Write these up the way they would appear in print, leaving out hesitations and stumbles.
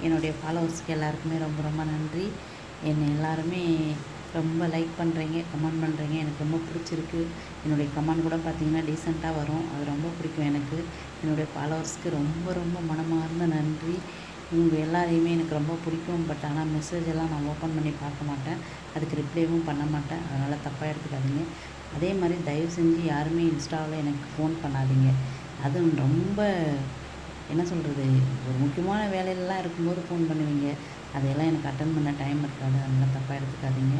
என்னுடைய ஃபாலோவர்ஸ்க்கு எல்லாருக்குமே ரொம்ப ரொம்ப நன்றி. என்னை எல்லாருமே ரொம்ப லைக் பண்ணுறீங்க, கமெண்ட் பண்ணுறீங்க. எனக்கு ரொம்ப பிடிச்சிருக்கு. என்னுடைய கமெண்ட் கூட பார்த்திங்கன்னா டீசெண்டாக வரும். அது ரொம்ப பிடிக்கும் எனக்கு. என்னுடைய ஃபாலோவர்ஸ்க்கு ரொம்ப ரொம்ப மனமார்ந்த நன்றி. உங்கள் எல்லாரையுமே எனக்கு ரொம்ப பிடிக்கும். பட் ஆனால் மெசேஜ் எல்லாம் நான் ஓப்பன் பண்ணி பார்க்க மாட்டேன். அதுக்கு ரிப்ளைவும் பண்ண மாட்டேன். அதனால் தப்பாக எடுத்துக்காதீங்க. அதே மாதிரி தயவு செஞ்சு யாருமே இன்ஸ்டாவில் எனக்கு ஃபோன் பண்ணாதீங்க. அதுவும் ரொம்ப என்ன சொல்கிறது, ஒரு முக்கியமான வேலையிலலாம் இருக்கும்போது ஃபோன் பண்ணுவீங்க. அதையெல்லாம் எனக்கு அட்டன் பண்ண டைம் இருக்காது. அதனால் தப்பாக எடுத்துக்காதீங்க.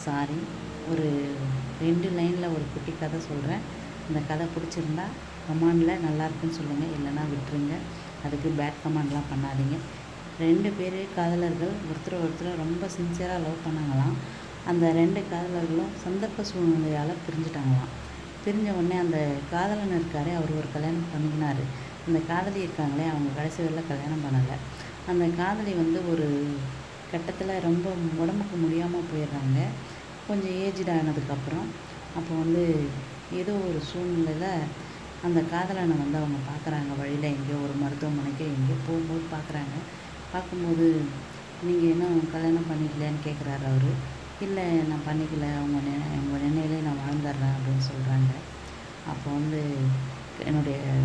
சாரி. ஒரு 2 லைனில் ஒரு குட்டி கதை சொல்கிறேன். இந்த கதை பிடிச்சிருந்தா கமெண்டில் நல்லாயிருக்குன்னு சொல்லுங்கள். இல்லைன்னா விட்டுருங்க. அதுக்கு பேட் கமெண்ட்லாம் பண்ணாதீங்க. 2 பேர் காதலர்கள் ஒருத்தர் ரொம்ப சின்சியராக லவ் பண்ணாங்களாம். அந்த 2 காதலர்களும் சந்தர்ப்ப சூழ்நிலையால் பிரிஞ்சுட்டாங்களாம். பிரிஞ்ச உடனே அந்த காதலன் இருக்கார், அவர் ஒரு கல்யாணம் பண்ணிக்கினார். அந்த காதலி இருக்காங்களே, அவங்க கடைசி வரையில கல்யாணம் பண்ணலை. அந்த காதலி ஒரு கட்டத்தில் ரொம்ப உடம்புக்கு முடியாமல் போயிடுறாங்க. கொஞ்சம் ஏஜ்டு ஆனதுக்கப்புறம். அப்போ ஏதோ ஒரு சூழ்நிலையில் அந்த காதலனை அவங்க பார்க்குறாங்க. வழியில் எங்கேயோ ஒரு மருத்துவமனைக்கு எங்கேயோ போகும்போது பார்க்குறாங்க. பார்க்கும்போது நீங்கள் இன்னும் கல்யாணம் பண்ணிக்கலையான்னு கேட்குறாரு அவர். இல்லை, நான் பண்ணிக்கல, உங்கள் நினைவிலே நான் வாழ்ந்துடுறேன் அப்படின்னு சொல்கிறாங்க. அப்போ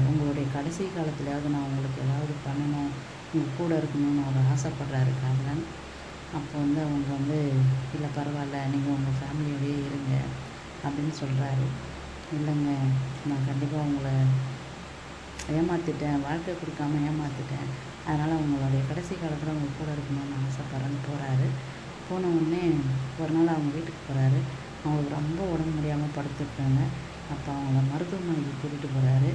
உங்களுடைய கடைசி காலத்துலையாவது நான் உங்களுக்கு ஏதாவது பண்ணணும், உங்கள் கூட இருக்கணும்னு அவர் ஆசைப்படுறாரு காதலன். அப்போ அவங்க இல்லை பரவாயில்ல, நீங்கள் உங்கள் ஃபேமிலியோடையே இருங்க அப்படின்னு சொல்கிறாரு. இல்லைங்க, நான் கண்டிப்பாக உங்களை ஏமாற்றிட்டேன், வாழ்க்கை கொடுக்காம ஏமாற்றிட்டேன். அதனால் உங்களுடைய கடைசி காலத்தில் உங்கள் கூட இருக்கணும்னு ஆசைப்பட்றேன்னு போகிறாரு. போன உடனே ஒரு நாள் அவங்க வீட்டுக்கு போகிறாரு. அவங்களுக்கு ரொம்ப உடம்பு முடியாமல் படுத்துருக்காங்க. அப்போ அவங்கள மருத்துவமனைக்கு கூட்டிகிட்டு போகிறாரு.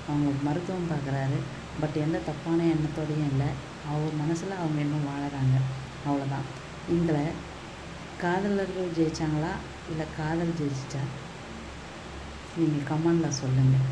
அவங்களுக்கு மருத்துவம் பார்க்குறாரு. பட் எந்த தப்பான எண்ணத்தோடையும் இல்லை. அவர் மனசில் அவங்க இன்னும் வாழறாங்க. அவ்வளோதான். இதில் காதலர்கள் ஜெயித்தாங்களா இல்லை காதல் ஜெயிச்சிச்சா? நீங்கள் கமெண்டில் சொல்லுங்கள்.